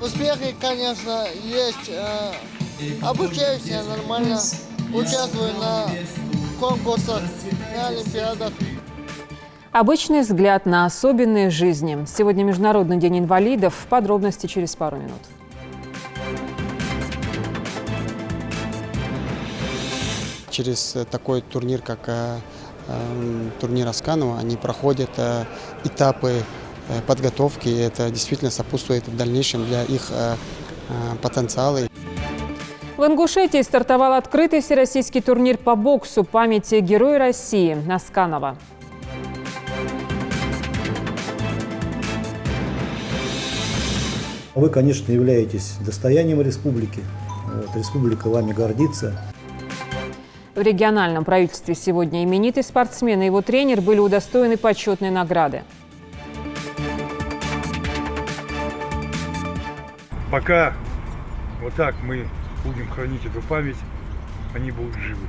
Успехи, конечно, есть. Обучаюсь я нормально, участвую на конкурсах, на олимпиадах. Обычный взгляд на особенные жизни. Сегодня Международный день инвалидов. Подробности через пару минут. Через такой турнир, как турнир Асканова, они проходят этапы подготовки. Это действительно сопутствует в дальнейшем для их потенциала. В Ингушетии стартовал открытый всероссийский турнир по боксу памяти Героя России Асканова. Вы, конечно, являетесь достоянием республики. Республика вами гордится. В региональном правительстве сегодня именитый спортсмен и его тренер были удостоены почетной награды. Пока вот так мы будем хранить эту память, они будут живы.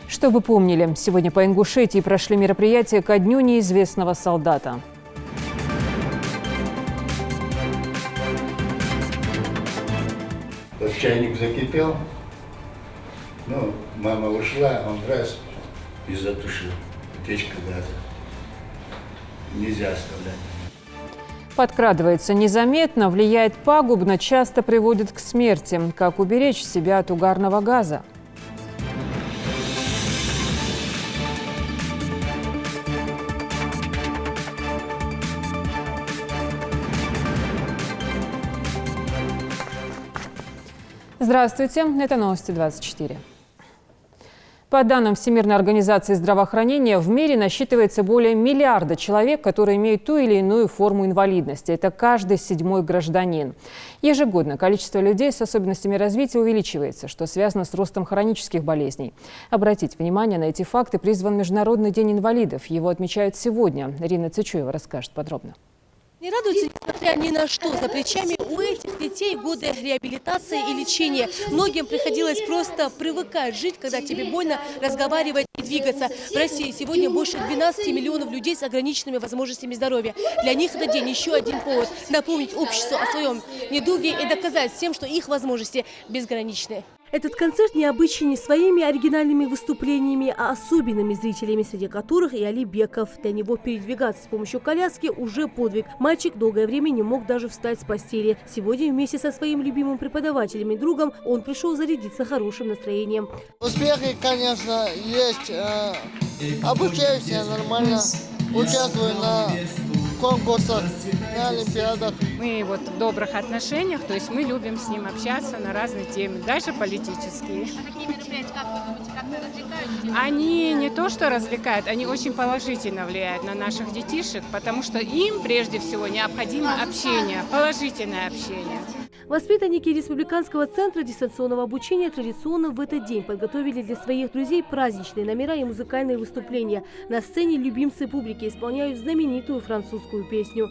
Чтобы помнили, сегодня по Ингушетии прошли мероприятия ко Дню неизвестного солдата. Чайник закипел, мама ушла, он раз и затушил. Утечка газа. Нельзя оставлять. Подкрадывается незаметно, влияет пагубно, часто приводит к смерти. Как уберечь себя от угарного газа? Здравствуйте, это новости 24. По данным Всемирной организации здравоохранения, в мире насчитывается более миллиарда человек, которые имеют ту или иную форму инвалидности. Это каждый 7-й гражданин. Ежегодно количество людей с особенностями развития увеличивается, что связано с ростом хронических болезней. Обратить внимание на эти факты призван Международный день инвалидов. Его отмечают сегодня. Ирина Цичуева расскажет подробно. Не радуются, несмотря ни на что. За плечами у этих детей годы реабилитации и лечения. Многим приходилось просто привыкать жить, когда тебе больно разговаривать и двигаться. В России сегодня больше 12 миллионов людей с ограниченными возможностями здоровья. Для них этот день еще один повод напомнить обществу о своем недуге и доказать всем, что их возможности безграничны. Этот концерт необычен не своими оригинальными выступлениями, а особенными зрителями, среди которых и Али Беков. Для него передвигаться с помощью коляски уже подвиг. Мальчик долгое время не мог даже встать с постели. Сегодня вместе со своим любимым преподавателем и другом он пришел зарядиться хорошим настроением. Успехи, конечно, есть. Обучаюсь я нормально, участвую на конкурсах, на олимпиадах. Мы вот в добрых отношениях, то есть мы любим с ним общаться на разные темы, даже политические. А такие мероприятия, как вы думаете, как-то развлекают? Они не то что развлекают, они очень положительно влияют на наших детишек, потому что им прежде всего необходимо общение, положительное общение. Воспитанники Республиканского центра дистанционного обучения традиционно в этот день подготовили для своих друзей праздничные номера и музыкальные выступления. На сцене любимцы публики исполняют знаменитую французскую песню.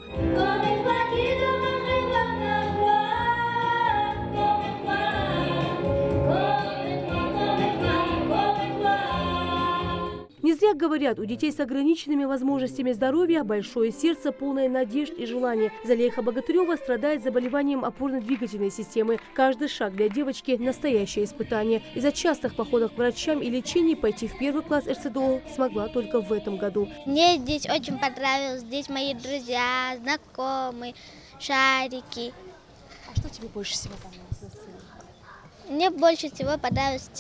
Не зря говорят, у детей с ограниченными возможностями здоровья большое сердце, полное надежд и желаний. Залейха Богатырева страдает заболеванием опорно-двигательной системы. Каждый шаг для девочки – настоящее испытание. Из-за частых походов к врачам и лечений пойти в 1 класс РЦДО смогла только в этом году. Мне здесь очень понравилось. Здесь мои друзья, знакомые, шарики. А что тебе больше всего понравилось на сцене? Мне больше всего понравилось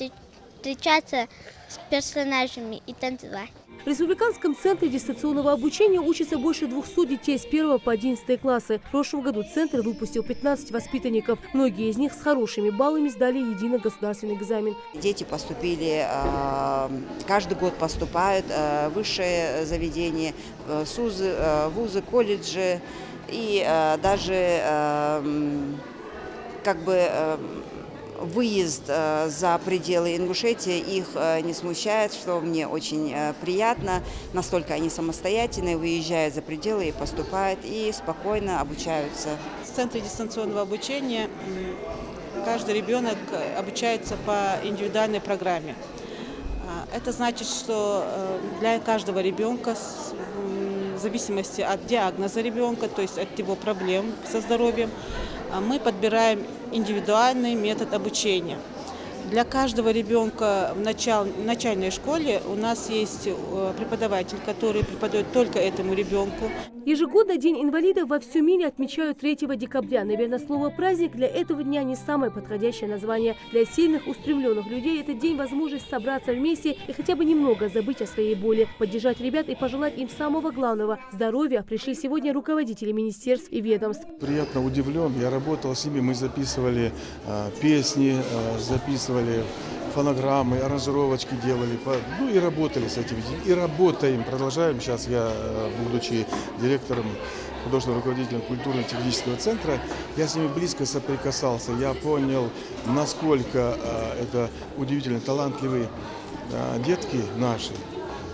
встречаться с персонажами и танцевать. В Республиканском центре дистанционного обучения учатся больше 200 детей с 1 по 11 классы. В прошлом году центр выпустил 15 воспитанников. Многие из них с хорошими баллами сдали единый государственный экзамен. Дети поступили, каждый год поступают в высшие заведения, СУЗы, вузы, колледжи. И даже выезд за пределы Ингушетии их не смущает, что мне очень приятно. Настолько они самостоятельные, выезжают за пределы и поступают, и спокойно обучаются. В центре дистанционного обучения каждый ребенок обучается по индивидуальной программе. Это значит, что для каждого ребенка, в зависимости от диагноза ребенка, то есть от его проблем со здоровьем, мы подбираем индивидуальный метод обучения. Для каждого ребенка в начальной школе у нас есть преподаватель, который преподает только этому ребенку. Ежегодно День инвалидов во всем мире отмечают 3 декабря. Наверное, слово «праздник» для этого дня не самое подходящее название. Для сильных, устремленных людей этот день – возможность собраться вместе и хотя бы немного забыть о своей боли, поддержать ребят и пожелать им самого главного – здоровья. Пришли сегодня руководители министерств и ведомств. Приятно удивлен. Я работал с ними, мы записывали песни, записывали фонограммы, аранжировочки делали, ну и работали с этими, и работаем, продолжаем. Сейчас я, будучи директором, художественным руководителем культурно-технического центра, я с ними близко соприкасался, я понял, насколько это удивительно талантливые детки наши.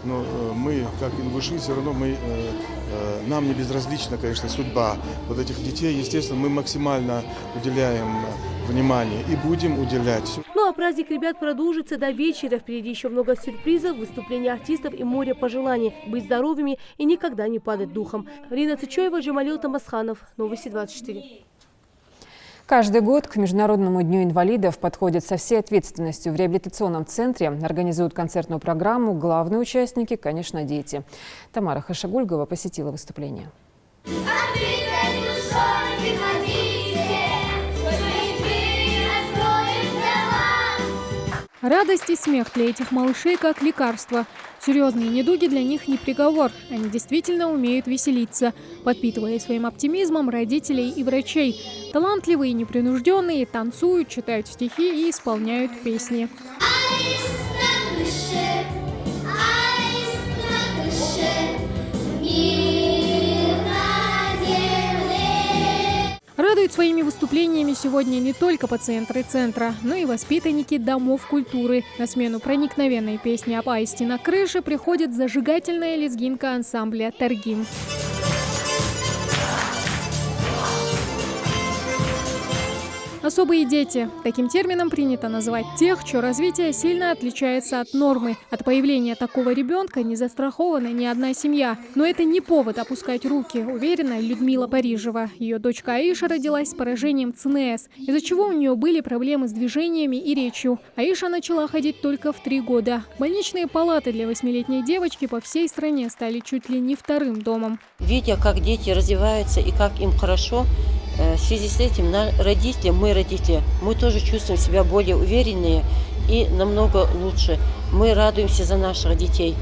Но мы, как ингуши, все равно нам не безразлична, конечно, судьба вот этих детей. Естественно, мы максимально уделяем внимание и будем уделять. Ну а праздник ребят продолжится до вечера. Впереди еще много сюрпризов, выступления артистов и море пожеланий. Быть здоровыми и никогда не падать духом. Рина Цычоева, Джамалил Тамасханов. Новости 24. Каждый год к Международному дню инвалидов подходят со всей ответственностью. В реабилитационном центре организуют концертную программу. Главные участники, конечно, дети. Тамара Хашагульгова посетила выступление. Радость и смех для этих малышей как лекарство. Серьезные недуги для них не приговор. Они действительно умеют веселиться, подпитывая своим оптимизмом родителей и врачей. Талантливые, непринужденные, танцуют, читают стихи и исполняют песни. Радуют своими выступлениями сегодня не только пациенты центра, но и воспитанники домов культуры. На смену проникновенной песни об аисте на крыше приходит зажигательная лезгинка ансамбля «Таргим». Особые дети. Таким термином принято называть тех, чье развитие сильно отличается от нормы. От появления такого ребенка не застрахована ни одна семья. Но это не повод опускать руки, уверена Людмила Парижева. Ее дочка Аиша родилась с поражением ЦНС, из-за чего у нее были проблемы с движениями и речью. Аиша начала ходить только в 3 года. Больничные палаты для 8-летней девочки по всей стране стали чуть ли не вторым домом. Видя, как дети развиваются и как им хорошо, в связи с этим мы родители, мы тоже чувствуем себя более увереннее и намного лучше. Мы радуемся за наших детей,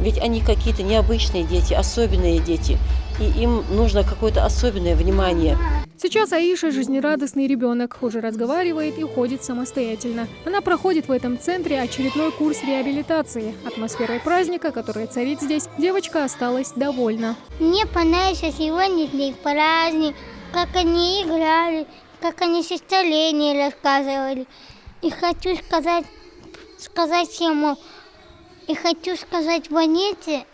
ведь они какие-то необычные дети, особенные дети, и им нужно какое-то особенное внимание. Сейчас Аиша жизнерадостный ребенок, уже разговаривает и ходит самостоятельно. Она проходит в этом центре очередной курс реабилитации. Атмосферой праздника, которая царит здесь, девочка осталась довольна. Мне понравился сегодняшний праздник, как они играли, как они стихотворения рассказывали. И хочу сказать всему, Ванете,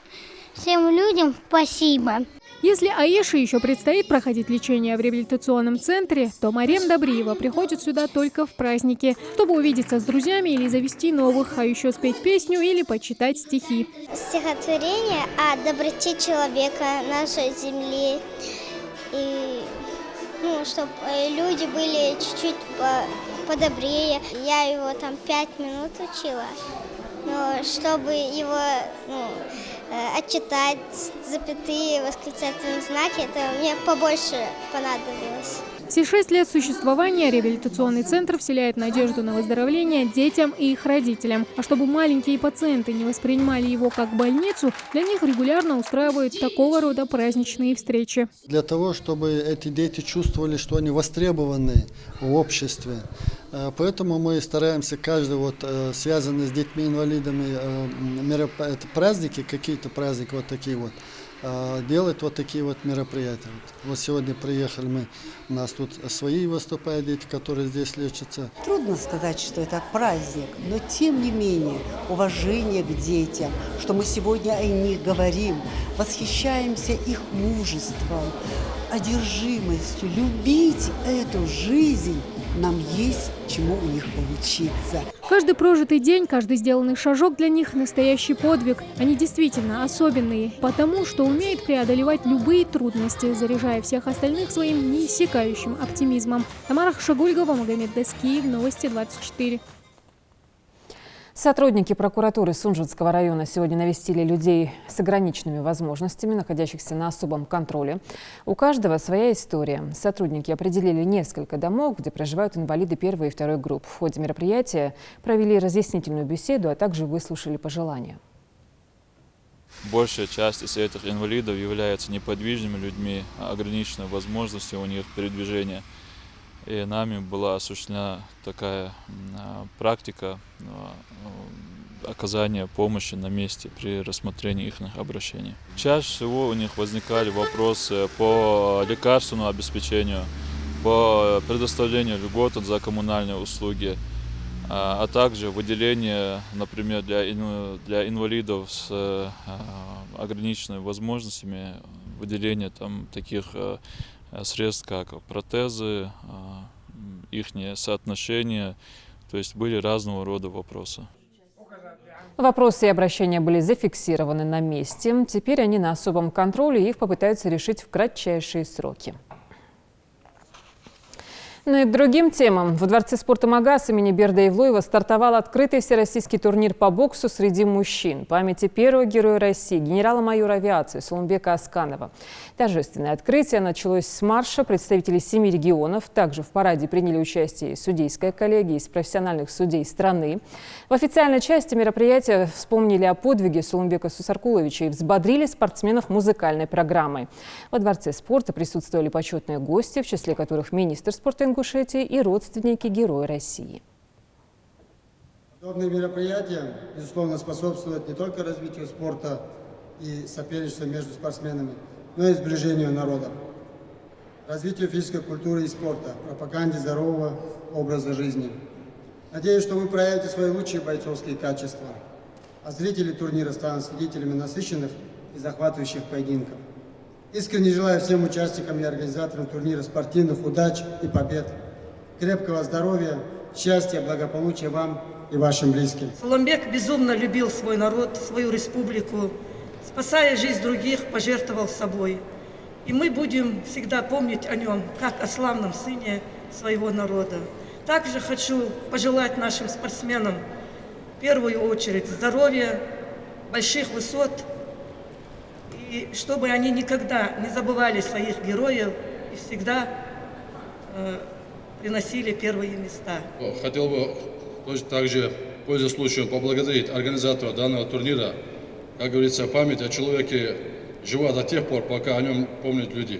всем людям спасибо. Если Аише еще предстоит проходить лечение в реабилитационном центре, то Марем Добриева приходит сюда только в праздники, чтобы увидеться с друзьями или завести новых, а еще спеть песню или почитать стихи. Стихотворение о доброте человека, нашей земли. И чтобы люди были чуть-чуть подобрее. Я его там 5 минут учила, но чтобы его отчитать, запятые, восклицательные знаки, это мне побольше понадобилось. Все 6 лет существования реабилитационный центр вселяет надежду на выздоровление детям и их родителям. А чтобы маленькие пациенты не воспринимали его как больницу, для них регулярно устраивают такого рода праздничные встречи. Для того, чтобы эти дети чувствовали, что они востребованы в обществе. Поэтому мы стараемся каждый связанный с детьми-инвалидами праздники, какие-то праздники такие делать такие мероприятия. Вот сегодня приехали у нас тут свои выступают дети, которые здесь лечатся. Трудно сказать, что это праздник, но тем не менее уважение к детям, что мы сегодня о них говорим, восхищаемся их мужеством, одержимостью, любить эту жизнь нам есть чему у них поучиться. Каждый прожитый день, каждый сделанный шажок для них – настоящий подвиг. Они действительно особенные, потому что умеют преодолевать любые трудности, заряжая всех остальных своим неиссякающим оптимизмом. Тамара Хашагульгова, Магомед Даскиев, Новости 24. Сотрудники прокуратуры Сунжутского района сегодня навестили людей с ограниченными возможностями, находящихся на особом контроле. У каждого своя история. Сотрудники определили несколько домов, где проживают инвалиды первой и второй групп. В ходе мероприятия провели разъяснительную беседу, а также выслушали пожелания. Большая часть из этих инвалидов являются неподвижными людьми, ограниченной возможностью у них передвижения. И нами была осуществлена такая практика оказания помощи на месте при рассмотрении их обращений. Чаще всего у них возникали вопросы по лекарственному обеспечению, по предоставлению льгот за коммунальные услуги, а также выделение, например, для инвалидов с ограниченными возможностями, выделение там таких средств, как протезы, их соотношение, то есть были разного рода вопросы. Вопросы и обращения были зафиксированы на месте. Теперь они на особом контроле, и их попытаются решить в кратчайшие сроки. Ну и к другим темам. В Дворце спорта «Магаз» имени Берда Ивлуева стартовал открытый всероссийский турнир по боксу среди мужчин. Памяти первого героя России, генерала-майора авиации Сулумбека Асканова. Торжественное открытие началось с марша представителей 7 регионов. Также в параде приняли участие судейская коллегия из профессиональных судей страны. В официальной части мероприятия вспомнили о подвиге Сулумбека Сусаркуловича и взбодрили спортсменов музыкальной программой. Во Дворце спорта присутствовали почетные гости, в числе которых министр спорта Ингушетии и родственники Героя России. Подобные мероприятия, безусловно, способствуют не только развитию спорта и соперничеству между спортсменами, но и сближению народа, развитию физической культуры и спорта, пропаганде здорового образа жизни. Надеюсь, что вы проявите свои лучшие бойцовские качества, а зрители турнира станут свидетелями насыщенных и захватывающих поединков. Искренне желаю всем участникам и организаторам турнира спортивных удач и побед, крепкого здоровья, счастья, благополучия вам и вашим близким. Сулумбек безумно любил свой народ, свою республику, спасая жизнь других, пожертвовал собой. И мы будем всегда помнить о нем, как о славном сыне своего народа. Также хочу пожелать нашим спортсменам в первую очередь здоровья, больших высот, и чтобы они никогда не забывали своих героев и всегда приносили первые места. Хотел бы также, пользуясь случаем, поблагодарить организатора данного турнира. Как говорится, память о человеке жива до тех пор, пока о нем помнят люди.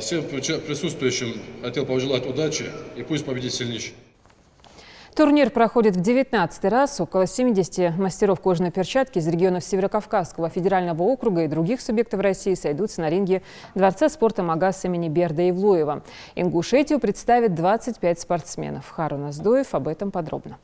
Всем присутствующим хотел пожелать удачи и пусть победит сильнейший. Турнир проходит в 19-й раз. Около 70 мастеров кожаной перчатки из регионов Северокавказского федерального округа и других субъектов России сойдутся на ринге Дворца спорта «Магаз» имени Берда Ивлуева. Ингушетию представит 25 спортсменов. Харун Аздоев об этом подробно.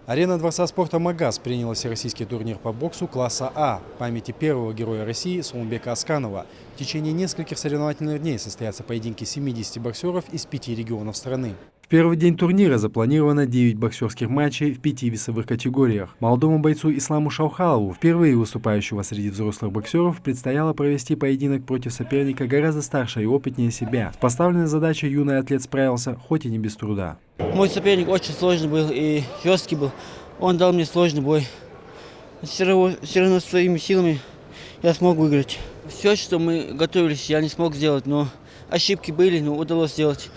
Арена Дворца спорта «Магаз» приняла всероссийский турнир по боксу класса А памяти первого героя России Сулумбека Асканова. В течение нескольких соревновательных дней состоятся поединки 70 боксеров из 5 регионов страны. В первый день турнира запланировано 9 боксерских матчей в 5 весовых категориях. Молодому бойцу Исламу Шаухалову, впервые выступающего среди взрослых боксеров, предстояло провести поединок против соперника гораздо старше и опытнее себя. С поставленной задачей юный атлет справился, хоть и не без труда. Мой соперник очень сложный был и жесткий был. Он дал мне сложный бой. Все равно своими силами я смог выиграть. Все, что мы готовились, я не смог сделать, но ошибки были, но удалось сделать,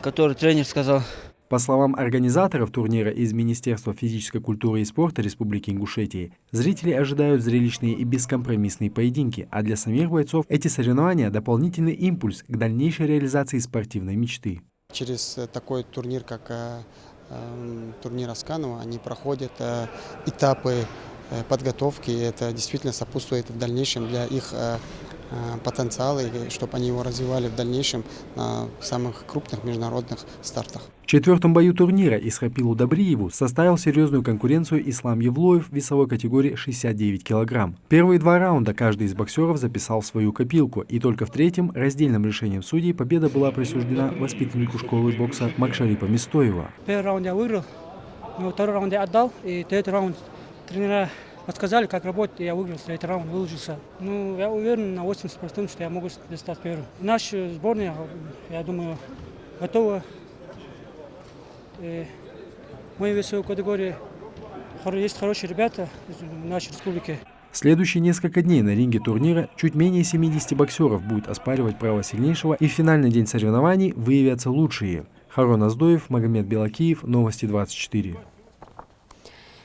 который тренер сказал. По словам организаторов турнира из Министерства физической культуры и спорта Республики Ингушетии, зрители ожидают зрелищные и бескомпромиссные поединки, а для самих бойцов эти соревнования – дополнительный импульс к дальнейшей реализации спортивной мечты. Через такой турнир, как турнир Асканова, они проходят этапы подготовки, и это действительно сопутствует в дальнейшем для их потенциал, и чтобы они его развивали в дальнейшем на самых крупных международных стартах. В четвертом бою турнира Исхапилу Добриеву составил серьезную конкуренцию Ислам Евлоев в весовой категории 69 килограмм. Первые два раунда каждый из боксеров записал в свою копилку, и только в третьем раздельным решением судей победа была присуждена воспитаннику школы бокса Макшарипа Мистоева. Первый раунд я выиграл, но второй раунд я отдал, и третий раунд тренера подсказали, как работать, и я выиграл третий раунд, выложился. Ну, я уверен на 80%, что я могу стать первым. Наша сборная, я думаю, готова. И в моей весовой категории есть хорошие ребята из нашей республики. Следующие несколько дней на ринге турнира чуть менее 70 боксеров будет оспаривать право сильнейшего, и в финальный день соревнований выявятся лучшие. Харон Аздоев, Магомед Белакиев, Новости 24.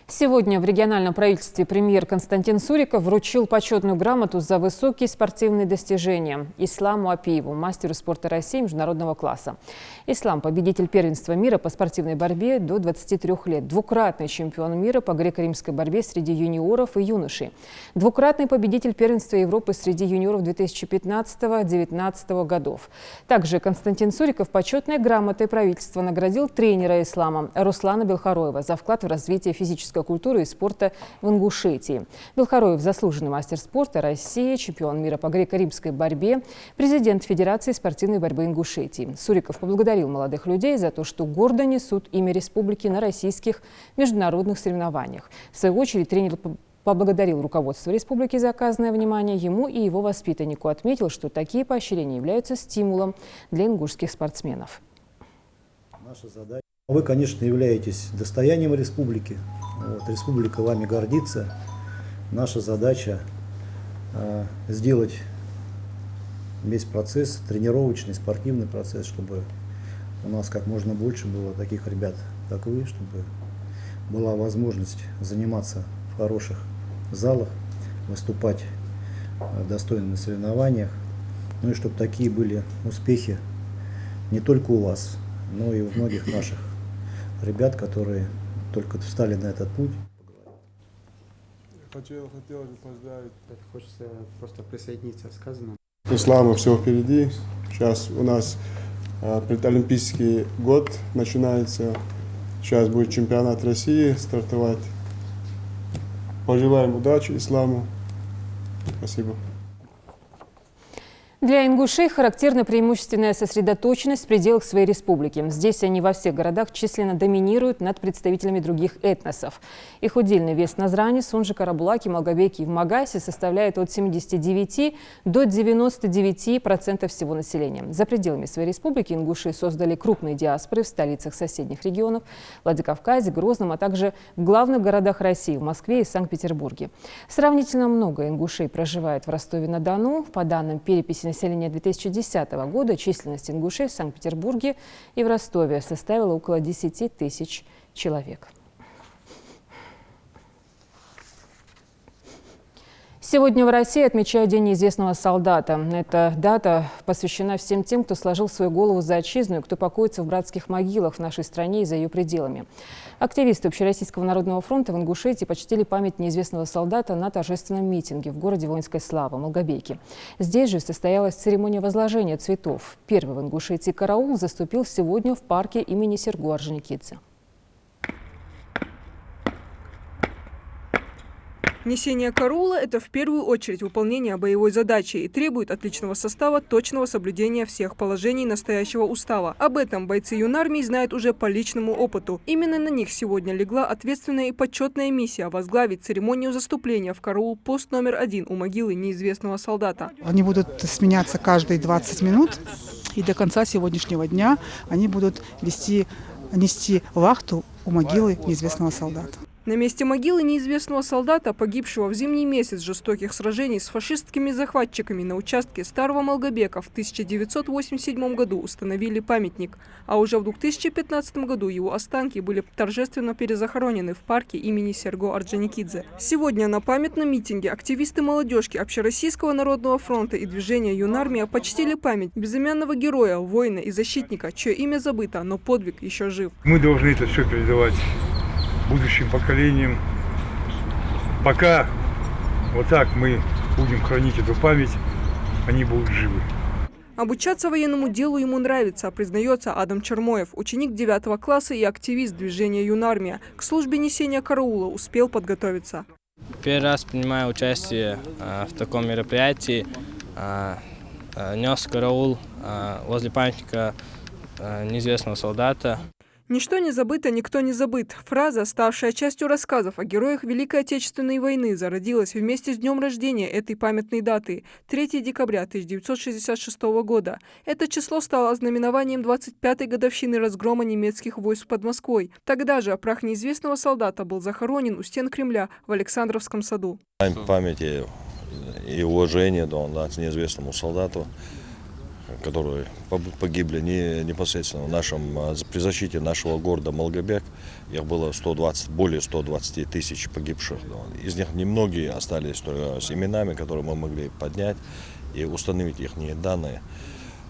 Сегодня в региональном правительстве премьер Константин Суриков вручил почетную грамоту за высокие спортивные достижения Исламу Апиеву, мастеру спорта России международного класса. Ислам – победитель первенства мира по спортивной борьбе до 23 лет, двукратный чемпион мира по греко-римской борьбе среди юниоров и юношей, двукратный победитель первенства Европы среди юниоров 2015-2019 годов. Также Константин Суриков почетной грамотой правительства наградил тренера Ислама Руслана Белхароева за вклад в развитие физической культуры и спорта в Ингушетии. Белхароев – заслуженный мастер спорта России, чемпион мира по греко-римской борьбе, президент Федерации спортивной борьбы Ингушетии. Суриков поблагодарил молодых людей за то, что гордо несут имя республики на российских международных соревнованиях. В свою очередь тренер поблагодарил руководство республики за оказанное внимание ему и его воспитаннику. Отметил, что такие поощрения являются стимулом для ингушских спортсменов. Наша задача. Вы, конечно, являетесь достоянием республики. Республика вами гордится. Наша задача сделать весь процесс, тренировочный, спортивный процесс, чтобы у нас как можно больше было таких ребят, как вы, чтобы была возможность заниматься в хороших залах, выступать достойно на соревнованиях, ну и чтобы такие были успехи не только у вас, но и у многих наших ребят, которые только встали на этот путь. Хотел поздравить. Хочется просто присоединиться к сказанному. Ислама все впереди. Сейчас у нас предолимпийский год начинается. Сейчас будет чемпионат России стартовать. Пожелаем удачи Исламу. Спасибо. Для ингушей характерна преимущественная сосредоточенность в пределах своей республики. Здесь они во всех городах численно доминируют над представителями других этносов. Их удельный вес Назрани, Сунжи, Карабулаке, Малгобеке и в Магасе составляет от 79 до 99% всего населения. За пределами своей республики ингуши создали крупные диаспоры в столицах соседних регионов – Владикавказе, Грозном, а также в главных городах России – в Москве и Санкт-Петербурге. Сравнительно много ингушей проживает в Ростове-на-Дону. По данным переписи населения 2010 года численность ингушей в Санкт-Петербурге и в Ростове составила около 10 тысяч человек. Сегодня в России отмечают День неизвестного солдата. Эта дата посвящена всем тем, кто сложил свою голову за отчизну и кто покоится в братских могилах в нашей стране и за ее пределами. Активисты Общероссийского народного фронта в Ингушетии почтили память неизвестного солдата на торжественном митинге в городе воинской славы Малгобеке. Здесь же состоялась церемония возложения цветов. Первый в Ингушетии караул заступил сегодня в парке имени Серго Орджоникидзе. Несение караула – это в первую очередь выполнение боевой задачи и требует от личного состава точного соблюдения всех положений настоящего устава. Об этом бойцы юнармии знают уже по личному опыту. Именно на них сегодня легла ответственная и почетная миссия возглавить церемонию заступления в караул пост номер 1 у могилы неизвестного солдата. Они будут сменяться каждые 20 минут, и до конца сегодняшнего дня они будут нести вахту у могилы неизвестного солдата. На месте могилы неизвестного солдата, погибшего в зимний месяц жестоких сражений с фашистскими захватчиками на участке Старого Малгобека в 1987 году установили памятник, а уже в 2015 году его останки были торжественно перезахоронены в парке имени Серго Орджоникидзе. Сегодня на памятном митинге активисты молодежки Общероссийского народного фронта и движения Юнармия почтили память безымянного героя, воина и защитника, чье имя забыто, но подвиг еще жив. Мы должны это все передавать будущим поколениям. Пока вот так мы будем хранить эту память, они будут живы. Обучаться военному делу ему нравится, признается Адам Чермоев, ученик 9 класса и активист движения «Юнармия». К службе несения караула успел подготовиться. Первый раз принимаю участие в таком мероприятии. Нес караул возле памятника неизвестного солдата. «Ничто не забыто, никто не забыт». Фраза, ставшая частью рассказов о героях Великой Отечественной войны, зародилась вместе с днем рождения этой памятной даты – 3 декабря 1966 года. Это число стало ознаменованием 25-й годовщины разгрома немецких войск под Москвой. Тогда же прах неизвестного солдата был захоронен у стен Кремля в Александровском саду. Памяти и уважение неизвестному солдату, которые погибли непосредственно при защите нашего города Малгобек. Их было более 120 тысяч погибших. Из них немногие остались только с именами, которые мы могли поднять и установить их данные.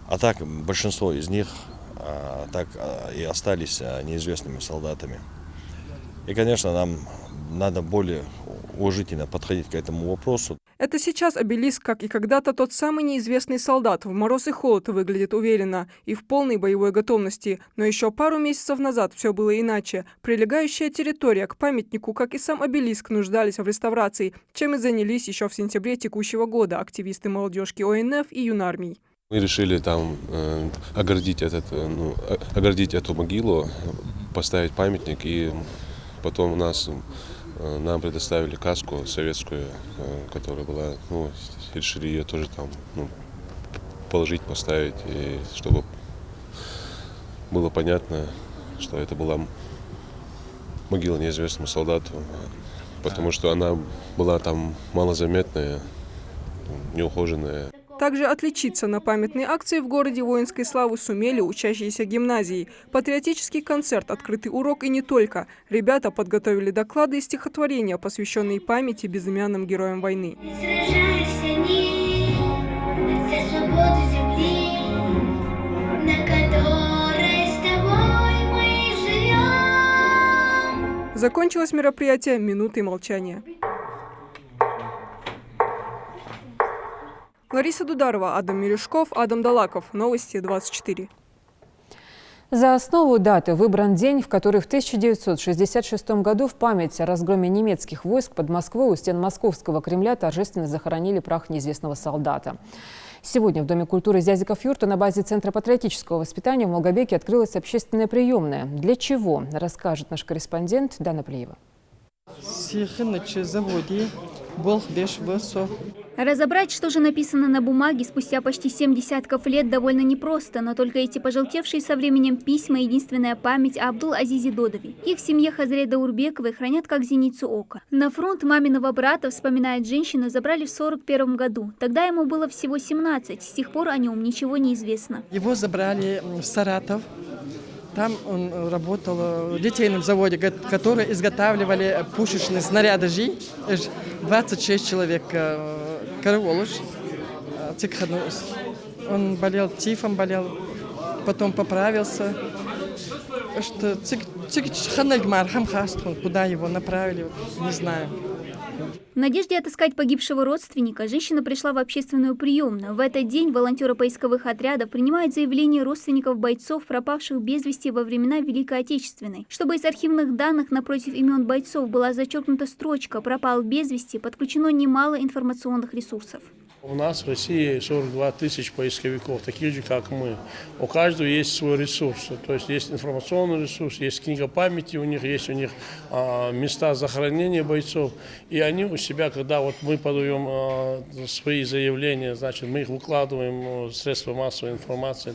А так большинство из них так и остались неизвестными солдатами. И, конечно, нам надо более уважительно подходить к этому вопросу. Это сейчас обелиск, как и когда-то тот самый неизвестный солдат, в мороз и холод выглядит уверенно и в полной боевой готовности. Но еще пару месяцев назад все было иначе. Прилегающая территория к памятнику, как и сам обелиск, нуждались в реставрации, чем и занялись еще в сентябре текущего года активисты молодежки ОНФ и Юнармий. Мы решили там оградить эту могилу, поставить памятник, и потом нам предоставили каску советскую, которая была, решили ее тоже там положить, поставить, и чтобы было понятно, что это была могила неизвестному солдату, потому что она была там малозаметная, неухоженная. Также отличиться на памятной акции в городе воинской славы сумели учащиеся гимназии. Патриотический концерт, открытый урок и не только. Ребята подготовили доклады и стихотворения, посвященные памяти безымянным героям войны. Закончилось мероприятие минутой молчания. Лариса Дударова, Адам Мережков, Адам Далаков. Новости 24. За основу даты выбран день, в который в 1966 году в память о разгроме немецких войск под Москвой у стен Московского Кремля торжественно захоронили прах неизвестного солдата. Сегодня в Доме культуры Зязиков-Юрта на базе Центра патриотического воспитания в Малгобеке открылась общественная приемная. Для чего, расскажет наш корреспондент Дана Плиева. Разобрать, что же написано на бумаге спустя почти 7 десятков лет, довольно непросто, но только эти пожелтевшие со временем письма – единственная память о Абдул-Азизе Додове. Их в семье Хазре Даурбековой хранят как зеницу ока. На фронт маминого брата, вспоминает женщина, забрали в 1941 году. Тогда ему было всего 17, с тех пор о нем ничего не известно. Его забрали в Саратов. Там он работал в литейном заводе, который изготавливали пушечные снаряды ЖИ. 26 человек караулыш. Он болел тифом, потом поправился. Куда его направили, не знаю. В надежде отыскать погибшего родственника женщина пришла в общественную приемную. В этот день волонтеры поисковых отрядов принимают заявления родственников бойцов, пропавших без вести во времена Великой Отечественной. Чтобы из архивных данных напротив имен бойцов была зачеркнута строчка «пропал без вести», подключено немало информационных ресурсов. У нас в России 42 тысяч поисковиков, таких же, как мы. У каждого есть свой ресурс. То есть есть информационный ресурс, есть книга памяти, у них места захоронения бойцов. И они у себя, когда мы подаем свои заявления, значит, мы их выкладываем в средства массовой информации,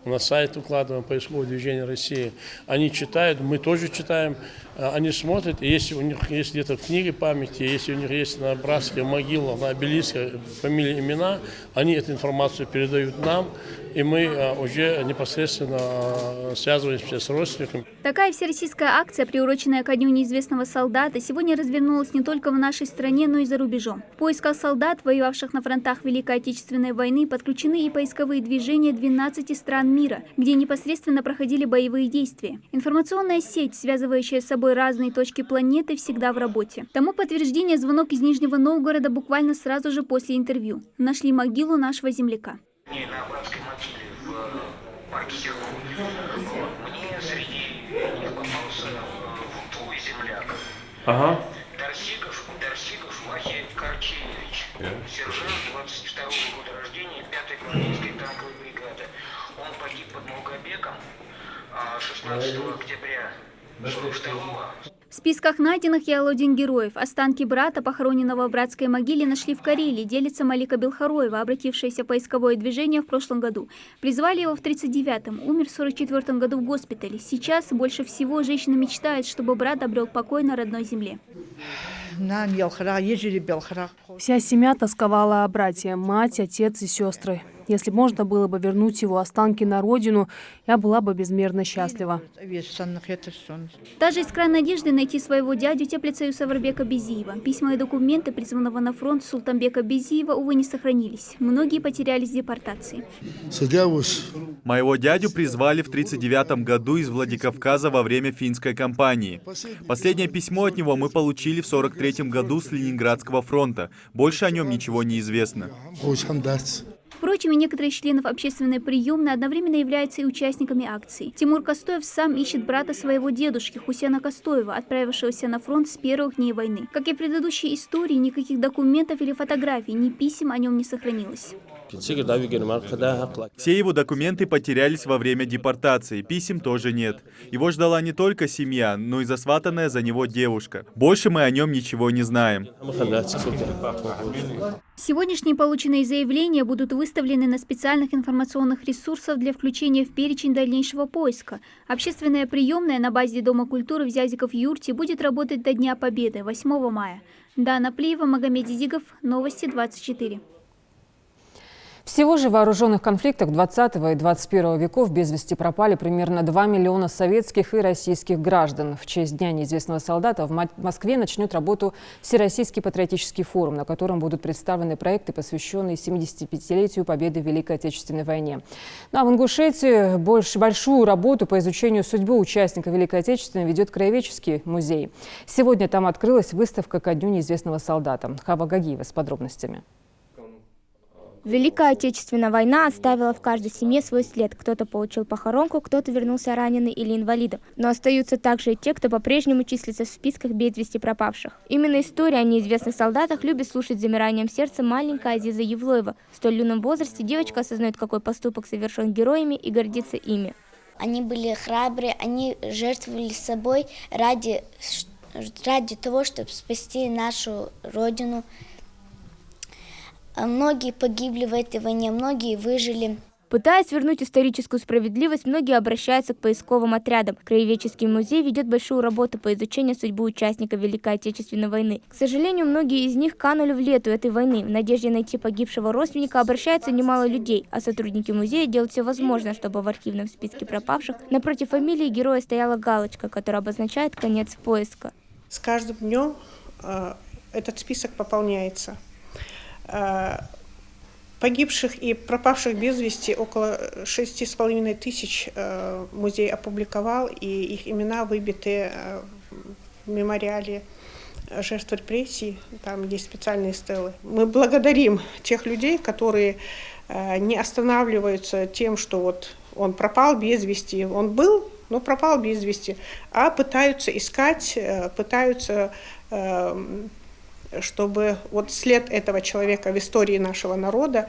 на сайт укладываем поисковое движение России. Они читают, мы тоже читаем, они смотрят, и если у них есть где-то книги памяти, если у них есть на братских могилах, на обелисках фамилии, имена, они эту информацию передают нам, и мы уже непосредственно связываемся с родственниками. Такая всероссийская акция, приуроченная ко Дню неизвестного солдата, сегодня развернулась не только в нашей стране, но и за рубежом. В поисках солдат, воевавших на фронтах Великой Отечественной войны, подключены и поисковые движения 12 стран мира, где непосредственно проходили боевые действия. Информационная сеть, связывающая с собой собой разные точки планеты, всегда в работе. Тому подтверждение звонок из Нижнего Новгорода буквально сразу же после интервью. Нашли могилу нашего земляка. На братской могиле в парке Серов. Мне среди них попался твой земляк. Ага. Дарсигов Вахид Карчевич. Сержант 22-го года рождения, 5-й гвардейской танковой бригады. Он погиб под Малгобеком 16 октября 42-го. В списках найденных Ялодин героев останки брата, похороненного в братской могиле, нашли в Карелии, делится Малика Белхароева, обратившаяся в поисковое движение в прошлом году. Призвали его в 1939-м, умер в 1944 году в госпитале. Сейчас больше всего женщина мечтает, чтобы брат обрел покой на родной земле. Вся семья тосковала о брате, мать, отец и сестры. Если можно было бы вернуть его останки на родину, я была бы безмерно счастлива. Даже искра надежды найти своего дядю теплится и у Саварбека Безиева. Письма и документы призванного на фронт Султанбека Безиева, увы, не сохранились. Многие потерялись в депортации. Моего дядю призвали в 1939 году из Владикавказа во время финской кампании. Последнее письмо от него мы получили в 1943 году с Ленинградского фронта. Больше о нем ничего не известно. Впрочем, и некоторые из членов общественной приемной одновременно являются и участниками акции. Тимур Костоев сам ищет брата своего дедушки Хусена Костоева, отправившегося на фронт с первых дней войны. Как и в предыдущей истории, никаких документов или фотографий, ни писем о нем не сохранилось. Все его документы потерялись во время депортации, писем тоже нет. Его ждала не только семья, но и засватанная за него девушка. Больше мы о нем ничего не знаем. Сегодняшние полученные заявления будут выставлены на специальных информационных ресурсах для включения в перечень дальнейшего поиска. Общественная приемная на базе Дома культуры в Зязиков-Юрте будет работать до Дня Победы, 8 мая. Дана Плиева, Магомед Дидигов, Новости 24. Всего же в вооруженных конфликтах 20 и 21 веков без вести пропали примерно 2 миллиона советских и российских граждан. В честь Дня неизвестного солдата в Москве начнет работу Всероссийский патриотический форум, на котором будут представлены проекты, посвященные 75-летию победы в Великой Отечественной войне. Ну а в Ингушетии большую работу по изучению судьбы участников Великой Отечественной ведет Краеведческий музей. Сегодня там открылась выставка ко Дню неизвестного солдата. Хава Гагиева с подробностями. Великая Отечественная война оставила в каждой семье свой след. Кто-то получил похоронку, кто-то вернулся раненый или инвалидом. Но остаются также и те, кто по-прежнему числится в списках без вести пропавших. Именно история о неизвестных солдатах любит слушать с замиранием сердца маленькая Азиза Евлоева. В столь юном возрасте девочка осознает, какой поступок совершен героями, и гордится ими. Они были храбрые, они жертвовали собой ради того, чтобы спасти нашу родину. Многие погибли в этой войне, многие выжили. Пытаясь вернуть историческую справедливость, многие обращаются к поисковым отрядам. Краеведческий музей ведет большую работу по изучению судьбы участников Великой Отечественной войны. К сожалению, многие из них канули в лету этой войны. В надежде найти погибшего родственника обращается немало людей, а сотрудники музея делают все возможное, чтобы в архивном списке пропавших напротив фамилии героя стояла галочка, которая обозначает конец поиска. С каждым днем этот список пополняется. Погибших и пропавших без вести около 6,5 тысяч музей опубликовал, и их имена выбиты в мемориале жертв репрессий, там есть специальные стелы. Мы благодарим тех людей, которые не останавливаются тем, что вот он пропал без вести, он был, но пропал без вести, а пытаются искать, пытаются чтобы вот след этого человека в истории нашего народа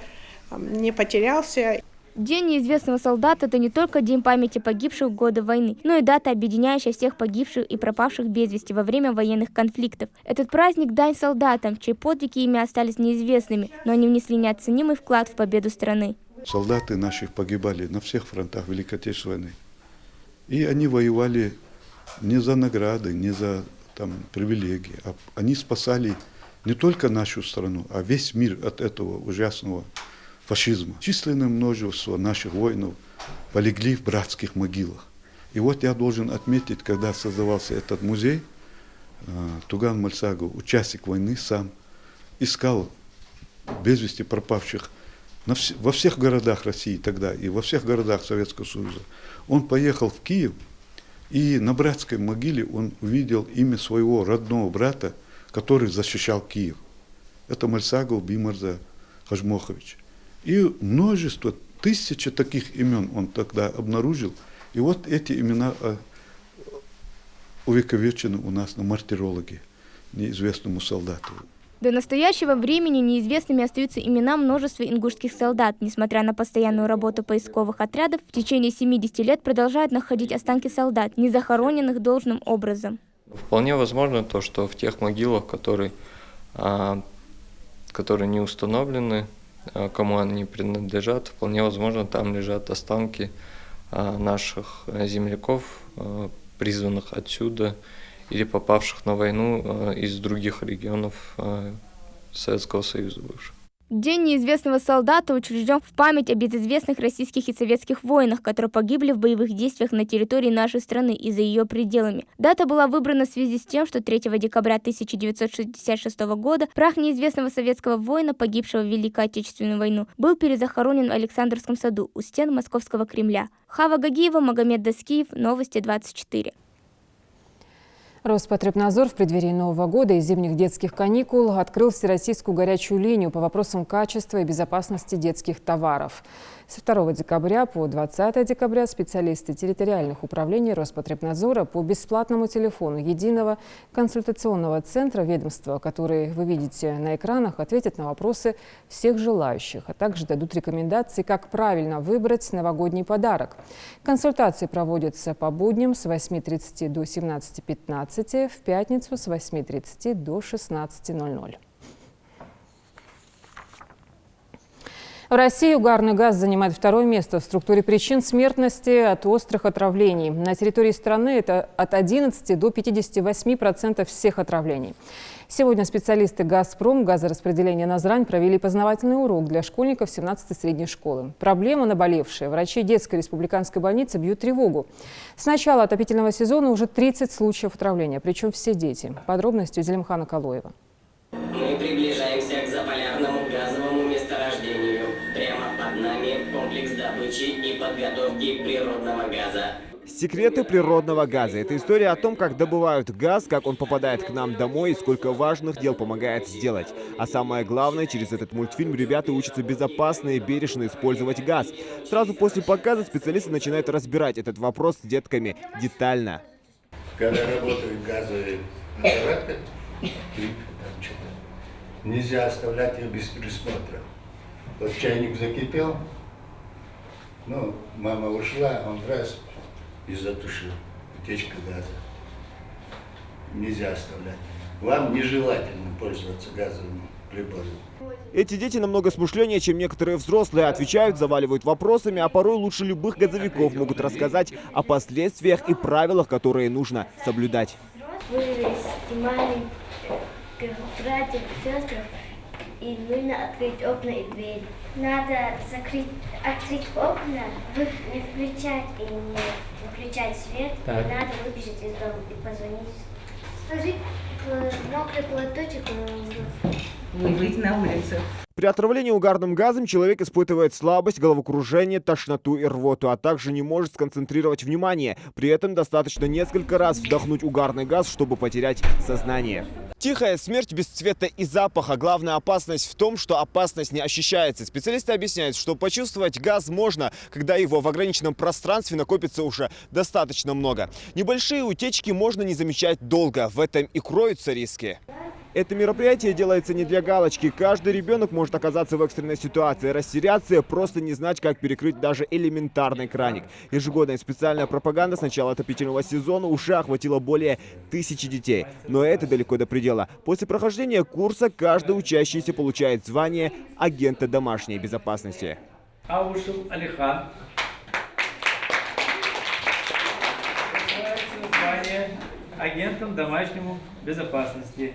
не потерялся. День неизвестного солдата – это не только день памяти погибших в годы войны, но и дата, объединяющая всех погибших и пропавших без вести во время военных конфликтов. Этот праздник – дань солдатам, чьи подвиги и имя остались неизвестными, но они внесли неоценимый вклад в победу страны. Солдаты наши погибали на всех фронтах Великой Отечественной войны. И они воевали не за награды, не за привилегии, а они спасали не только нашу страну, а весь мир от этого ужасного фашизма. Численное множество наших воинов полегли в братских могилах. И вот я должен отметить, когда создавался этот музей, Туган Мальсагов, участник войны, сам искал без вести пропавших во всех городах России тогда и во всех городах Советского Союза. Он поехал в Киев И на братской могиле он увидел имя своего родного брата, который защищал Киев. Это Мальсагов Бимарза Хажмохович. И множество, тысячи таких имен он тогда обнаружил. И вот эти имена увековечены у нас на мартирологе, неизвестному солдату. До настоящего времени неизвестными остаются имена множества ингушских солдат. Несмотря на постоянную работу поисковых отрядов, в течение 70 лет продолжают находить останки солдат, не захороненных должным образом. Вполне возможно то, что в тех могилах, которые не установлены, кому они принадлежат, вполне возможно, там лежат останки наших земляков, призванных отсюда, или попавших на войну из других регионов Советского Союза бывших. День неизвестного солдата учрежден в память о безызвестных российских и советских воинах, которые погибли в боевых действиях на территории нашей страны и за ее пределами. Дата была выбрана в связи с тем, что 3 декабря 1966 года прах неизвестного советского воина, погибшего в Великой Отечественную войну, был перезахоронен в Александровском саду у стен Московского Кремля. Хава Гагиева, Магомед Даскиев, Новости 24. Роспотребнадзор в преддверии Нового года и зимних детских каникул открыл всероссийскую горячую линию по вопросам качества и безопасности детских товаров. Со 2 декабря по 20 декабря специалисты территориальных управлений Роспотребнадзора по бесплатному телефону единого консультационного центра ведомства, который вы видите на экранах, ответят на вопросы всех желающих, а также дадут рекомендации, как правильно выбрать новогодний подарок. Консультации проводятся по будням с 8:30 до 17:15, в пятницу с 8:30 до 16:00. В России угарный газ занимает 2-е место в структуре причин смертности от острых отравлений. На территории страны это от 11 до 58% всех отравлений. Сегодня специалисты «Газпром» газораспределения Назрань провели познавательный урок для школьников 17-й средней школы. Проблема наболевшая. Врачи детской республиканской больницы бьют тревогу. С начала отопительного сезона уже 30 случаев отравления, причем все дети. Подробности у Зелимхана Калоева. Мы приближаемся к заполярному газовому месторождению. Прямо под нами комплекс добычи и подготовки природного газа. Секреты природного газа – это история о том, как добывают газ, как он попадает к нам домой и сколько важных дел помогает сделать. А самое главное, через этот мультфильм ребята учатся безопасно и бережно использовать газ. Сразу после показа специалисты начинают разбирать этот вопрос с детками детально. Когда работают газовые аппараты, нельзя оставлять их без присмотра. Вот чайник закипел, мама ушла, он раз и затушил. Утечка газа. Нельзя оставлять. Вам нежелательно пользоваться газовым прибором. Эти дети намного смышленнее, чем некоторые взрослые. Отвечают, заваливают вопросами, а порой лучше любых газовиков могут рассказать о последствиях и правилах, которые нужно соблюдать. Вывести маленьких братьев и сестер, и нужно открыть окна и двери. Надо открыть окна, не включать и не выключать свет. Так. И надо выбежать из дома и позвонить. Сложить мокрый платочек и выйти на улицу. При отравлении угарным газом человек испытывает слабость, головокружение, тошноту и рвоту, а также не может сконцентрировать внимание. При этом достаточно несколько раз вдохнуть угарный газ, чтобы потерять сознание. Тихая смерть без цвета и запаха. Главная опасность в том, что опасность не ощущается. Специалисты объясняют, что почувствовать газ можно, когда его в ограниченном пространстве накопится уже достаточно много. Небольшие утечки можно не замечать долго. В этом и кроются риски. Это мероприятие делается не для галочки. Каждый ребенок может оказаться в экстренной ситуации, растеряться, просто не знать, как перекрыть даже элементарный краник. Ежегодная специальная пропаганда с начала отопительного сезона уже охватила более 1000 детей. Но это далеко до предела. После прохождения курса каждый учащийся получает звание агента домашней безопасности. Аушев Алихан. Звание агентом домашнему безопасности.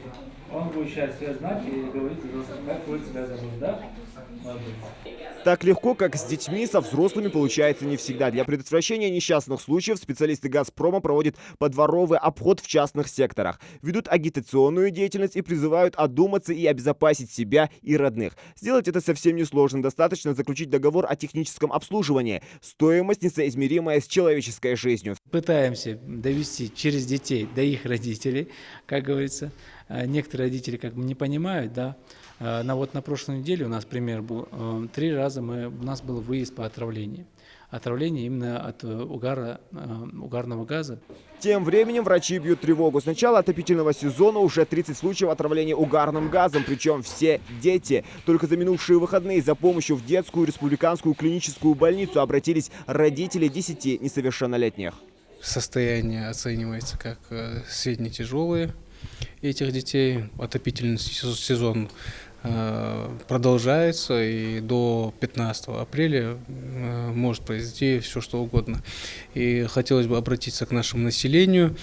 Он будет сейчас все знать и говорить, как вы себя зовут, да? Молодец. Так легко, как с детьми, со взрослыми получается не всегда. Для предотвращения несчастных случаев специалисты «Газпрома» проводят подворовый обход в частных секторах, ведут агитационную деятельность и призывают одуматься и обезопасить себя и родных. Сделать это совсем несложно. Достаточно заключить договор о техническом обслуживании. Стоимость несоизмеримая с человеческой жизнью. Пытаемся довести через детей до их родителей, как говорится. Некоторые родители как бы не понимают, да. Вот на прошлой неделе у нас пример был. 3 раза у нас был выезд по отравлению. Отравление именно от угарного газа. Тем временем врачи бьют тревогу. С начала отопительного сезона уже 30 случаев отравления угарным газом, причем все дети. Только за минувшие выходные за помощью в детскую республиканскую клиническую больницу обратились родители 10 несовершеннолетних. Состояние оценивается как средне-тяжелое этих детей. Отопительный сезон продолжается, и до 15 апреля может произойти все, что угодно. И хотелось бы обратиться к нашему населению,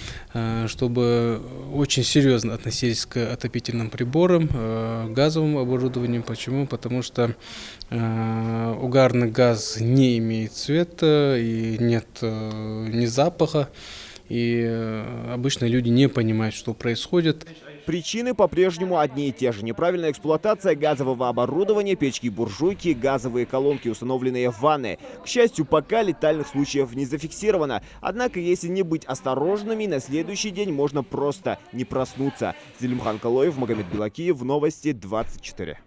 чтобы очень серьезно относились к отопительным приборам, газовым оборудованию. Почему? Потому что угарный газ не имеет цвета и нет ни запаха. И обычно люди не понимают, что происходит. Причины по-прежнему одни и те же. Неправильная эксплуатация газового оборудования, печки-буржуйки, газовые колонки, установленные в ванны. К счастью, пока летальных случаев не зафиксировано. Однако, если не быть осторожными, на следующий день можно просто не проснуться. Зелимхан Калоев, Магомед Белакиев, Новости 24.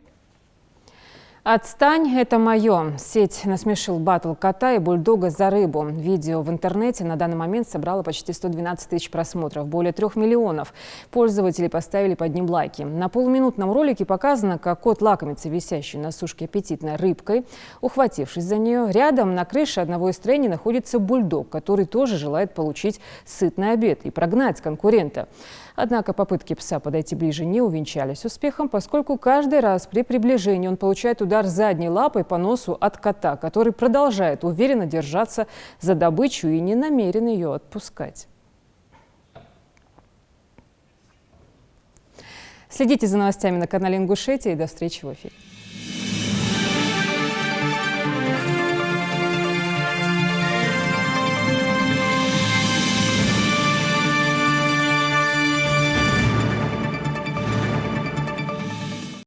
«Отстань, это мое». Сеть насмешил баттл кота и бульдога за рыбу. Видео в интернете на данный момент собрало почти 112 тысяч просмотров. Более 3 миллионов пользователей поставили под ним лайки. На полуминутном ролике показано, как кот лакомится висящей на сушке аппетитной рыбкой. Ухватившись за нее, рядом на крыше одного из строений находится бульдог, который тоже желает получить сытный обед и прогнать конкурента. Однако попытки пса подойти ближе не увенчались успехом, поскольку каждый раз при приближении он получает удар задней лапой по носу от кота, который продолжает уверенно держаться за добычу и не намерен ее отпускать. Следите за новостями на канале Ингушетия и до встречи в эфире.